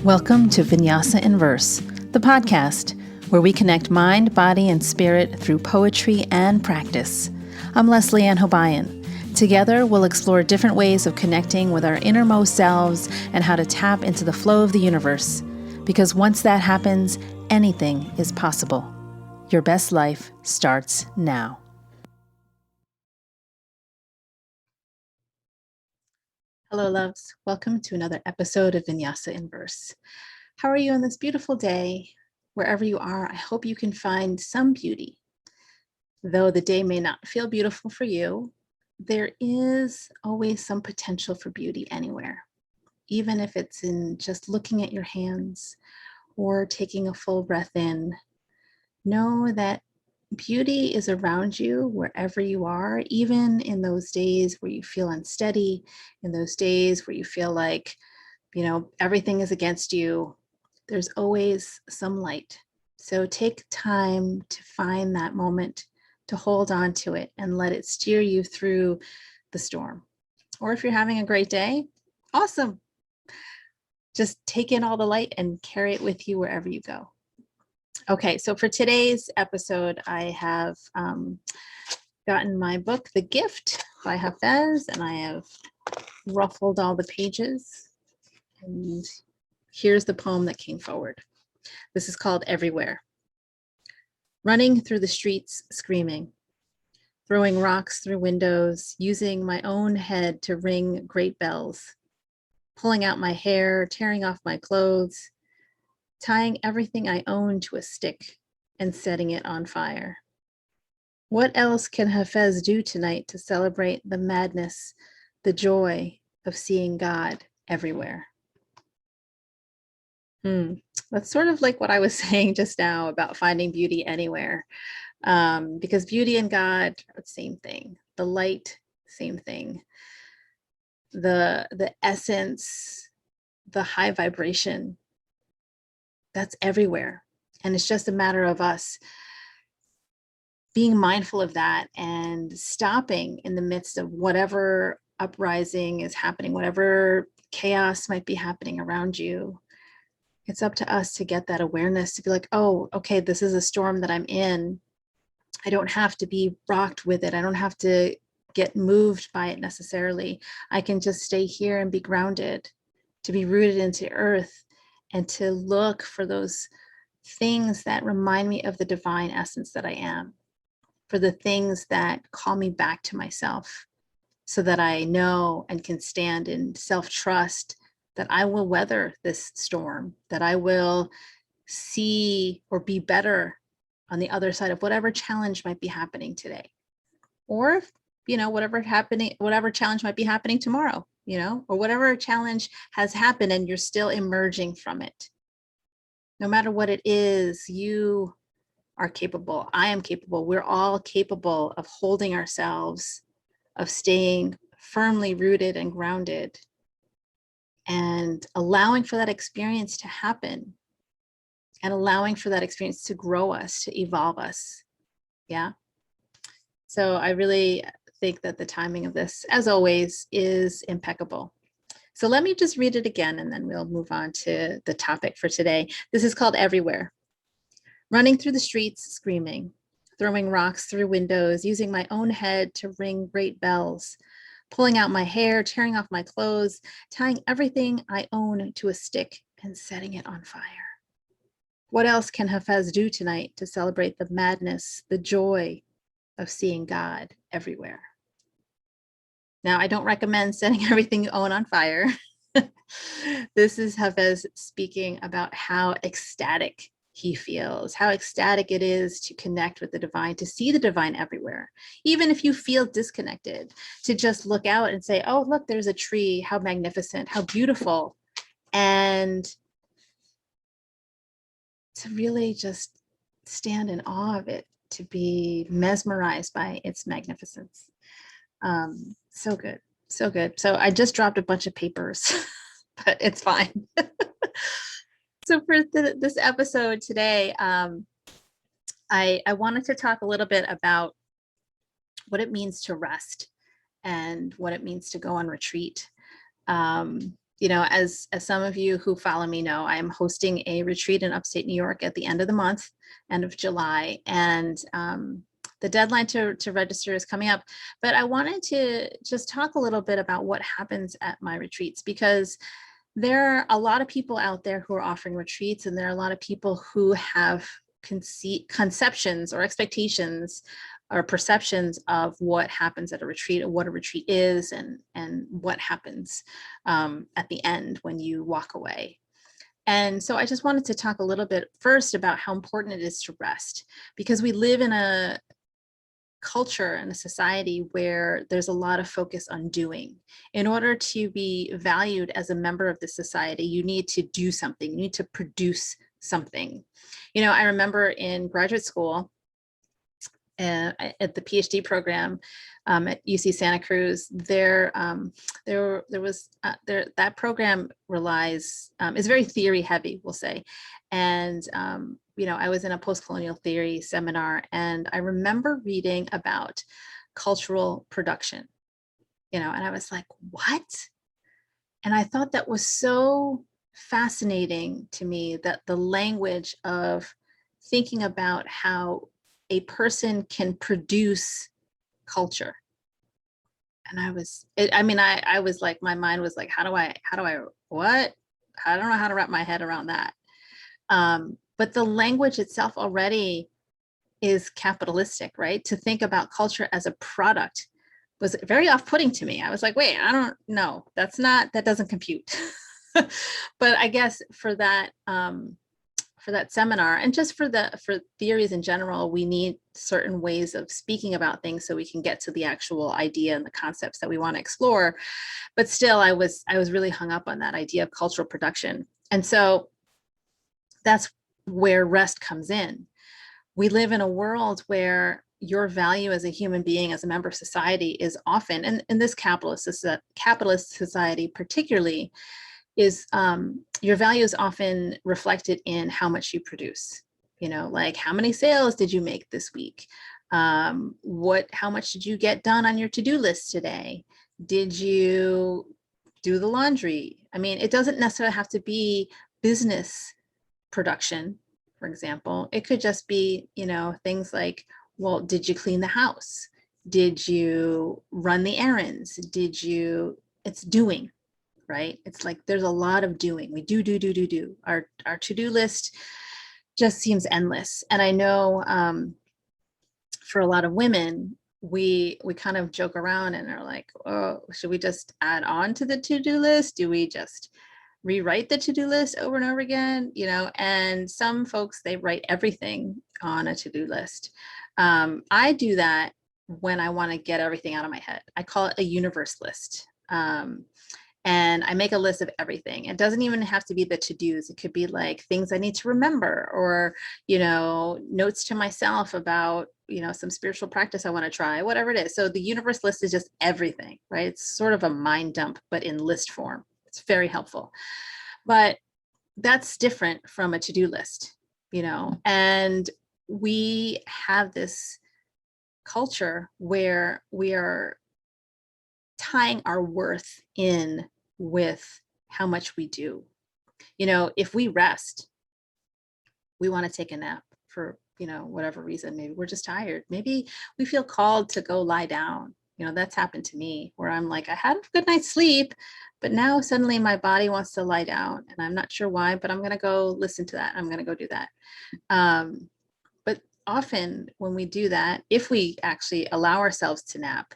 Welcome to Vinyasa in Verse, the podcast where we connect mind, body, and spirit through poetry and practice. I'm Leslieann Hobayan. Together, we'll explore different ways of connecting with our innermost selves and how to tap into the flow of the universe. Because once that happens, anything is possible. Your best life starts now. Hello, loves. Welcome to another episode of Vinyasa in Verse. How are you on this beautiful day? Wherever you are, I hope you can find some beauty. Though the day may not feel beautiful for you, there is always some potential for beauty anywhere, even if it's in just looking at your hands or taking a full breath in. Know that beauty is around you wherever you are, even in those days where you feel unsteady, in those days where you feel like, everything is against you. There's always some light. So take time to find that moment, to hold on to it and let it steer you through the storm. Or if you're having a great day, awesome. Just take in all the light and carry it with you wherever you go. Okay, so for today's episode, I have gotten my book, The Gift by Hafez, and I have ruffled all the pages. And here's the poem that came forward. This is called Everywhere. Running through the streets, screaming, throwing rocks through windows, using my own head to ring great bells, pulling out my hair, tearing off my clothes, tying everything I own to a stick and setting it on fire. What else can Hafez do tonight to celebrate the madness, the joy of seeing God everywhere? That's sort of like what I was saying just now about finding beauty anywhere, because beauty and God are the same thing. The light, same thing. The essence, the high vibration, that's everywhere. And it's just a matter of us being mindful of that and stopping in the midst of whatever uprising is happening, whatever chaos might be happening around you. It's up to us to get that awareness, to be like, oh, okay, this is a storm that I'm in. I don't have to be rocked with it. I don't have to get moved by it necessarily. I can just stay here and be grounded, to be rooted into earth, and to look for those things that remind me of the divine essence that I am, for the things that call me back to myself, so that I know and can stand in self-trust that I will weather this storm, that I will see or be better on the other side of whatever challenge might be happening today. Or, whatever challenge might be happening tomorrow, or whatever challenge has happened and you're still emerging from it. No matter what it is, you are capable. I am capable. We're all capable of holding ourselves, of staying firmly rooted and grounded, and allowing for that experience to happen, and allowing for that experience to grow us, to evolve us. Yeah. So I really think that the timing of this, as always, is impeccable. So let me just read it again, and then we'll move on to the topic for today. This is called Everywhere. Running through the streets, screaming, throwing rocks through windows, using my own head to ring great bells, pulling out my hair, tearing off my clothes, tying everything I own to a stick and setting it on fire. What else can Hafez do tonight to celebrate the madness, the joy of seeing God everywhere? Now, I don't recommend setting everything you own on fire. This is Hafez speaking about how ecstatic he feels, how ecstatic it is to connect with the divine, to see the divine everywhere. Even if you feel disconnected, to just look out and say, oh, look, there's a tree, how magnificent, how beautiful. And to really just stand in awe of it, to be mesmerized by its magnificence. So good, so good. So I just dropped a bunch of papers, but it's fine. So for this episode today, I wanted to talk a little bit about what it means to rest and what it means to go on retreat. as some of you who follow me know, I'm hosting a retreat in upstate New York at the end of the month, end of July, and the deadline to register is coming up. But I wanted to just talk a little bit about what happens at my retreats, because there are a lot of people out there who are offering retreats, and there are a lot of people who have conceptions or expectations or perceptions of what happens at a retreat, or what a retreat is, and what happens at the end when you walk away. And so I just wanted to talk a little bit first about how important it is to rest, because we live in a culture and a society where there's a lot of focus on doing. In order to be valued as a member of the society, you need to do something, you need to produce something. I remember in graduate school, at the PhD program at UC Santa Cruz, that program relies, is very theory heavy, we'll say. And I was in a post-colonial theory seminar, and I remember reading about cultural production, and I was like, what? And I thought that was so fascinating to me, that the language of thinking about how a person can produce culture. And I was like, my mind was like, how do I, what? I don't know how to wrap my head around that. But the language itself already is capitalistic, right? To think about culture as a product was very off-putting to me. I was like, wait, I don't know. That doesn't compute. But I guess for that seminar, and just for theories in general, we need certain ways of speaking about things so we can get to the actual idea and the concepts that we want to explore. But still, I was really hung up on that idea of cultural production. And so that's where rest comes in. We live in a world where your value as a human being, as a member of society, is often, and in this capitalist society particularly, is your value is often reflected in how much you produce. Like, how many sales did you make this week? How much did you get done on your to-do list today? Did you do the laundry? I mean, it doesn't necessarily have to be business production, for example. It could just be, things like, well, did you clean the house? Did you run the errands? It's doing. Right? It's like there's a lot of doing. We do. Our to-do list just seems endless. And I know for a lot of women, we kind of joke around and are like, oh, should we just add on to the to-do list? Do we just rewrite the to-do list over and over again? And some folks, they write everything on a to-do list. I do that when I want to get everything out of my head. I call it a universe list. And I make a list of everything. It doesn't even have to be the to-dos. It could be like things I need to remember, or, notes to myself about, some spiritual practice I want to try, whatever it is. So the universe list is just everything, right? It's sort of a mind dump, but in list form. It's very helpful. But that's different from a to-do list, and we have this culture where we are tying our worth in with how much we do. If we rest, we want to take a nap for, whatever reason. Maybe we're just tired. Maybe we feel called to go lie down. That's happened to me, where I'm like, I had a good night's sleep, but now suddenly my body wants to lie down, and I'm not sure why, but I'm going to go listen to that. I'm going to go do that. But often when we do that, if we actually allow ourselves to nap,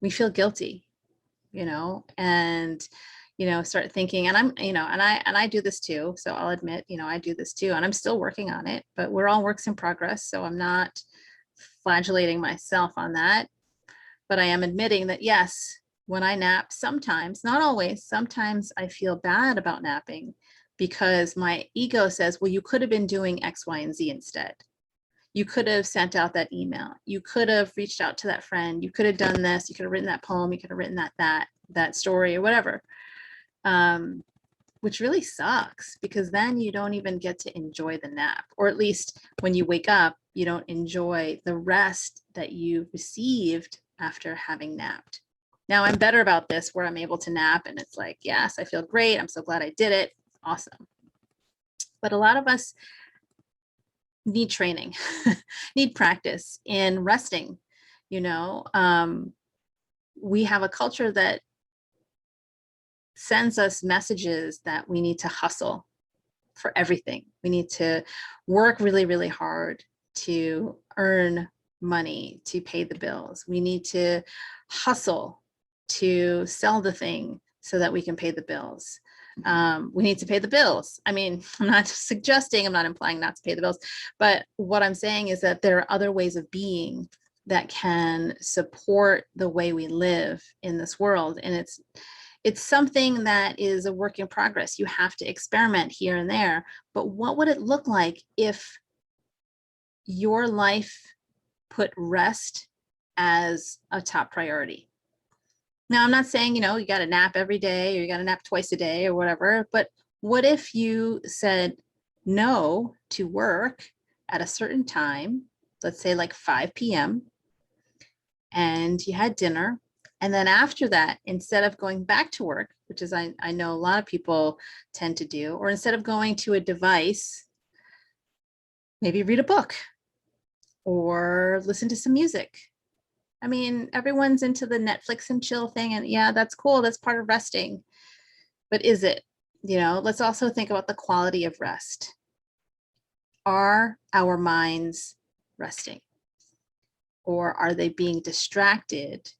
we feel guilty, and start thinking, and I do this too. So I'll admit, I do this too, and I'm still working on it, but we're all works in progress. So I'm not flagellating myself on that, but I am admitting that, yes, when I nap, sometimes, not always, sometimes I feel bad about napping, because my ego says, well, you could have been doing X, Y, and Z instead. You could have sent out that email. You could have reached out to that friend. You could have done this. You could have written that poem. You could have written that story, or whatever, which really sucks, because then you don't even get to enjoy the nap, or at least when you wake up, you don't enjoy the rest that you received after having napped. Now I'm better about this where I'm able to nap and it's like, yes, I feel great. I'm so glad I did it. Awesome. But a lot of us need training, need practice in resting. You know, we have a culture that sends us messages that we need to hustle for everything. We need to work really, really hard to earn money to pay the bills. We need to hustle to sell the thing so that we can pay the bills. We need to pay the bills. I mean, I'm not suggesting, I'm not implying not to pay the bills, but what I'm saying is that there are other ways of being that can support the way we live in this world. And it's something that is a work in progress. You have to experiment here and there. But what would it look like if your life put rest as a top priority? Now, I'm not saying, you got to nap every day or you got to nap twice a day or whatever, but what if you said no to work at a certain time, let's say like 5 p.m., and you had dinner. And then after that, instead of going back to work, which is I know a lot of people tend to do, or instead of going to a device, maybe read a book or listen to some music. I mean, everyone's into the Netflix and chill thing. And yeah, that's cool. That's part of resting. But is it? Let's also think about the quality of rest. Are our minds resting? Or are they being distracted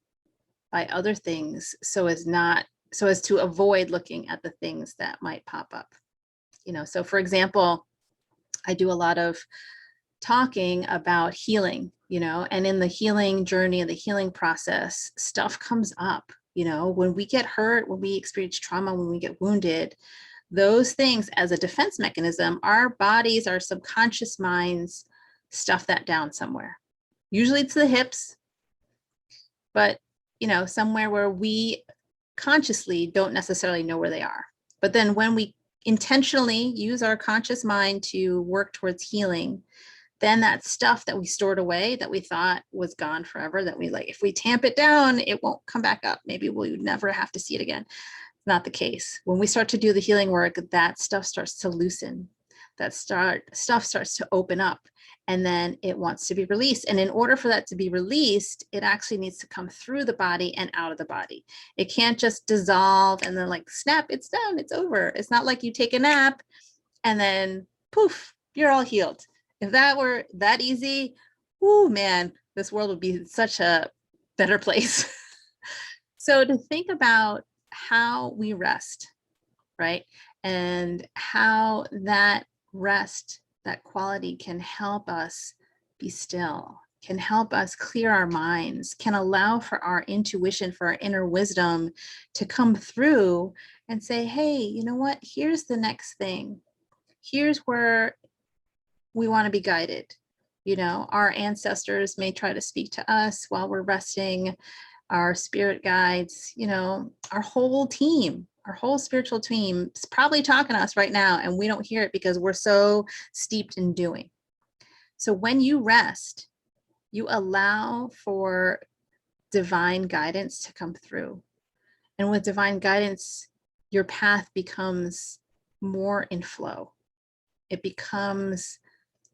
by other things so as to avoid looking at the things that might pop up? So for example, I do a lot of talking about healing, and in the healing journey and the healing process, stuff comes up. When we get hurt, when we experience trauma, when we get wounded, those things as a defense mechanism, our bodies, our subconscious minds stuff that down somewhere. Usually it's the hips, but somewhere where we consciously don't necessarily know where they are. But then when we intentionally use our conscious mind to work towards healing, then that stuff that we stored away that we thought was gone forever, that we if we tamp it down, it won't come back up. Maybe we'll never have to see it again. Not the case. When we start to do the healing work, that stuff starts to loosen. That stuff starts to open up, and then it wants to be released. And in order for that to be released, it actually needs to come through the body and out of the body. It can't just dissolve and then snap, it's done, it's over. It's not like you take a nap and then poof, you're all healed. If that were that easy, oh man, this world would be such a better place. So to think about how we rest, right? And how that rest, that quality can help us be still, can help us clear our minds, can allow for our intuition, for our inner wisdom to come through and say, hey, you know what? Here's the next thing. Here's where we want to be guided. Our ancestors may try to speak to us while we're resting, our spirit guides, our whole team, our whole spiritual team is probably talking to us right now, and we don't hear it because we're so steeped in doing. So when you rest, you allow for divine guidance to come through. And with divine guidance, your path becomes more in flow. It becomes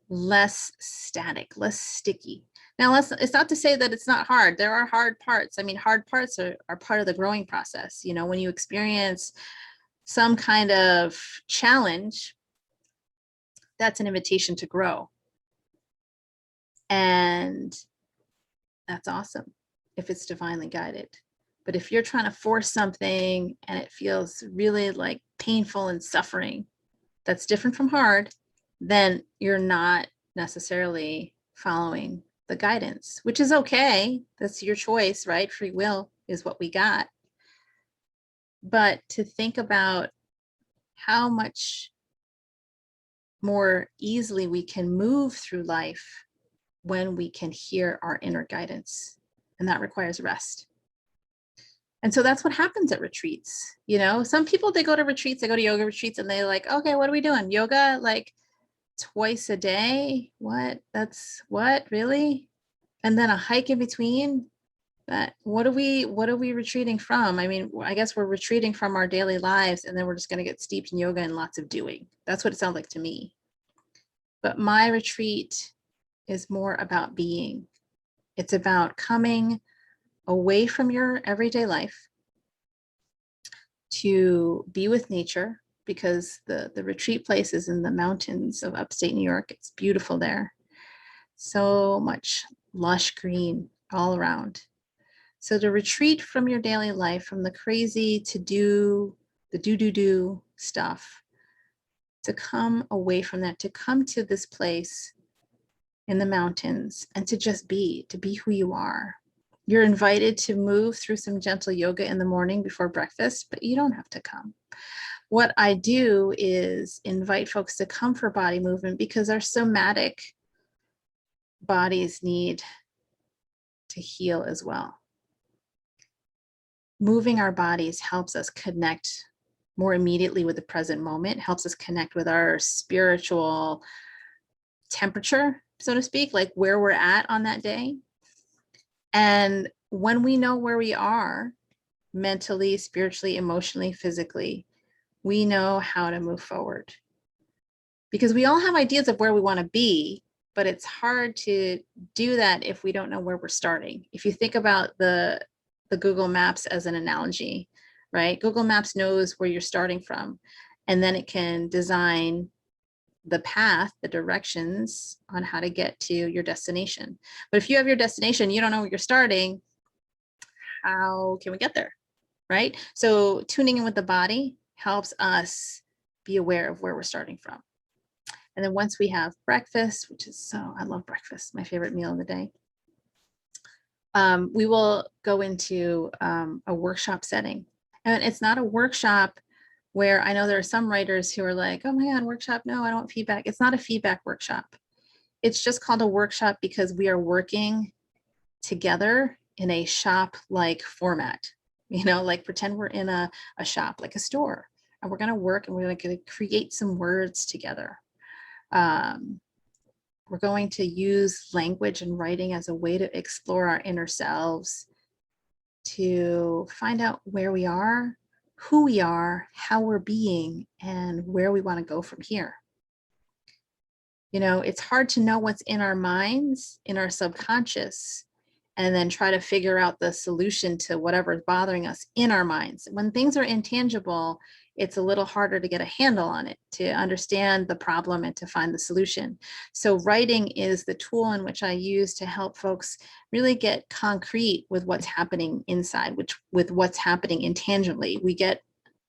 less static, less sticky. Now, it's not to say that it's not hard. There are hard parts. I mean, hard parts are part of the growing process. When you experience some kind of challenge, that's an invitation to grow. And that's awesome if it's divinely guided. But if you're trying to force something and it feels really painful and suffering, that's different from hard, then you're not necessarily following the guidance, which is okay. That's your choice, right? Free will is what we got. But to think about how much more easily we can move through life when we can hear our inner guidance, and that requires rest. And so that's what happens at retreats. Some people, they go to retreats, they go to yoga retreats, and they're like, okay, what are we doing? Yoga, twice a day? What? That's what? Really? And then a hike in between? That what are we retreating from? I mean, I guess we're retreating from our daily lives, and then we're just going to get steeped in yoga and lots of doing. That's what it sounds like to me. But my retreat is more about being. It's about coming away from your everyday life to be with nature, because the retreat place is in the mountains of upstate New York. It's beautiful there. So much lush green all around. So to retreat from your daily life, from the crazy to do, the do stuff, to come away from that, to come to this place in the mountains and to just be, to be who you are. You're invited to move through some gentle yoga in the morning before breakfast, but you don't have to come. What I do is invite folks to come for body movement, because our somatic bodies need to heal as well. Moving our bodies helps us connect more immediately with the present moment, helps us connect with our spiritual temperature, so to speak, like where we're at on that day. And when we know where we are mentally, spiritually, emotionally, physically, we know how to move forward. Because we all have ideas of where we want to be, but it's hard to do that if we don't know where we're starting. If you think about the Google Maps as an analogy, right? Google Maps knows where you're starting from, and then it can design the path, the directions on how to get to your destination. But if you have your destination, you don't know where you're starting, how can we get there, right? So tuning in with the body helps us be aware of where we're starting from. And then once we have breakfast, which is I love breakfast, my favorite meal of the day. We will go into a workshop setting. And it's not a workshop where I know there are some writers who are like, oh my God, workshop, no, I don't want feedback. It's not a feedback workshop. It's just called a workshop because we are working together in a shop-like format. Like pretend we're in a shop, like a store, and we're going to work and we're going to create some words together. We're going to use language and writing as a way to explore our inner selves, to find out where we are, who we are, how we're being, and where we want to go from here. It's hard to know what's in our minds, in our subconscious, and then try to figure out the solution to whatever is bothering us in our minds. When things are intangible, it's a little harder to get a handle on it, to understand the problem and to find the solution. So writing is the tool in which I use to help folks really get concrete with what's happening inside, with what's happening intangibly. We get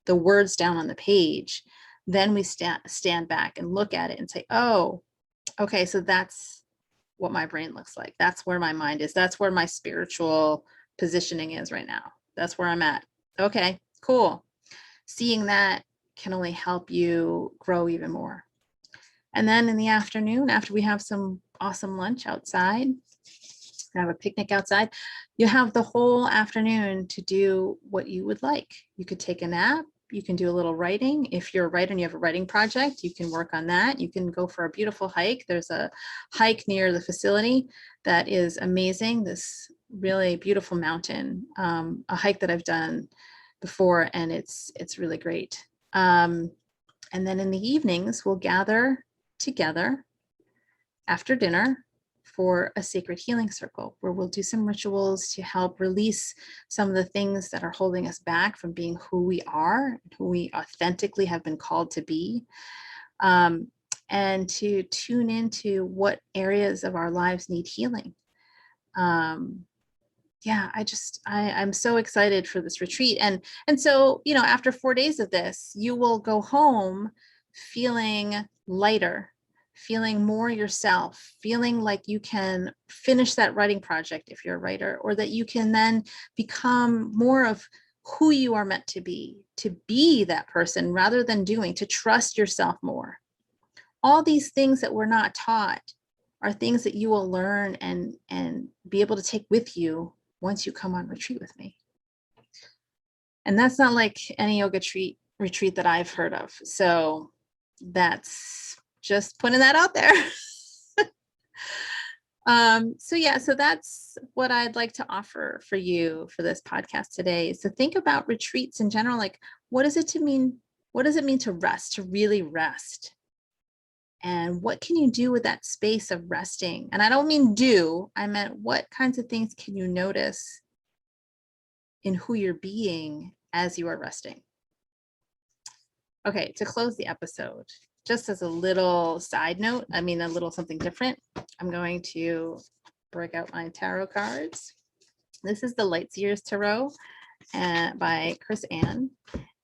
the words down on the page, then we stand back and look at it and say, oh, okay, so that's what my brain looks like. That's where my mind is. That's where my spiritual positioning is right now. That's where I'm at. Okay, cool. Seeing that can only help you grow even more. And then in the afternoon, after we have some awesome lunch outside, have a picnic outside, you have the whole afternoon to do what you would like. You could take a nap. You can do a little writing. If you're a writer and you have a writing project, you can work on that. You can go for a beautiful hike. There's a hike near the facility that is amazing. This really beautiful mountain, a hike that I've done before, and it's really great. And then in the evenings, we'll gather together after dinner for a sacred healing circle, where we'll do some rituals to help release some of the things that are holding us back from being who we are, who we authentically have been called to be, and to tune into what areas of our lives need healing. Yeah, I'm so excited for this retreat. And so, after 4 days of this, you will go home feeling lighter, feeling more yourself, feeling like you can finish that writing project if you're a writer, or that you can then become more of who you are meant to be that person rather than doing, to trust yourself more. All these things that we're not taught are things that you will learn and be able to take with you once you come on retreat with me. And that's not like any yoga retreat that I've heard of. So that's just putting that out there. So that's what I'd like to offer for you for this podcast today. So think about retreats in general. Like, what does it mean? What does it mean to rest, to really rest? And what can you do with that space of resting? And I don't mean do, I meant what kinds of things can you notice in who you're being as you are resting? Okay, to close the episode, just as a little side note, a little something different, I'm going to break out my tarot cards. This is the Light Seers Tarot by Chris Ann.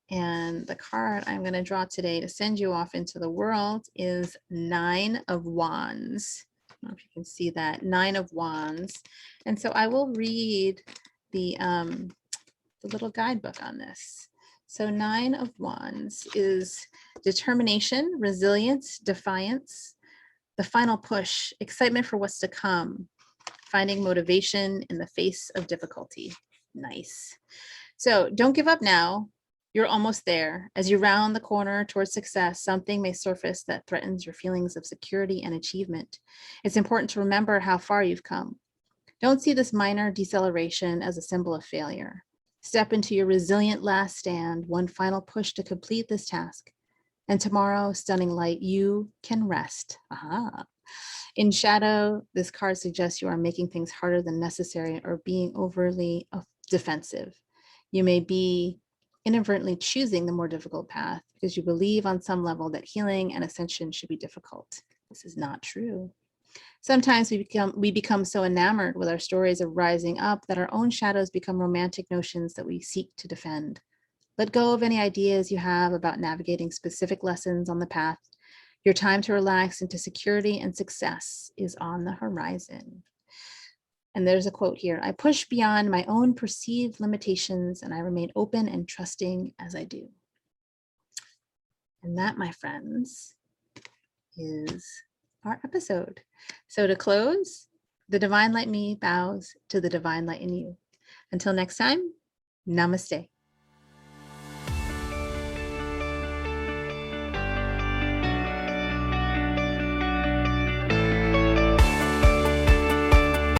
And the card I'm going to draw today to send you off into the world is 9 of Wands. I don't know if you can see that, 9 of Wands. And so I will read the little guidebook on this. So 9 of Wands is determination, resilience, defiance, the final push, excitement for what's to come, finding motivation in the face of difficulty. Nice. So don't give up now. You're almost there. As you round the corner towards success, something may surface that threatens your feelings of security and achievement. It's important to remember how far you've come. Don't see this minor deceleration as a symbol of failure. Step into your resilient last stand, one final push to complete this task. And tomorrow, stunning light, you can rest. Aha. In shadow, this card suggests you are making things harder than necessary or being overly defensive. You may be inadvertently choosing the more difficult path because you believe on some level that healing and ascension should be difficult. This is not true. Sometimes we become so enamored with our stories of rising up that our own shadows become romantic notions that we seek to defend. Let go of any ideas you have about navigating specific lessons on the path. Your time to relax into security and success is on the horizon. And there's a quote here: I push beyond my own perceived limitations and I remain open and trusting as I do. And that, my friends, is our episode. So to close, the divine light me bows to the divine light in you. Until next time, namaste.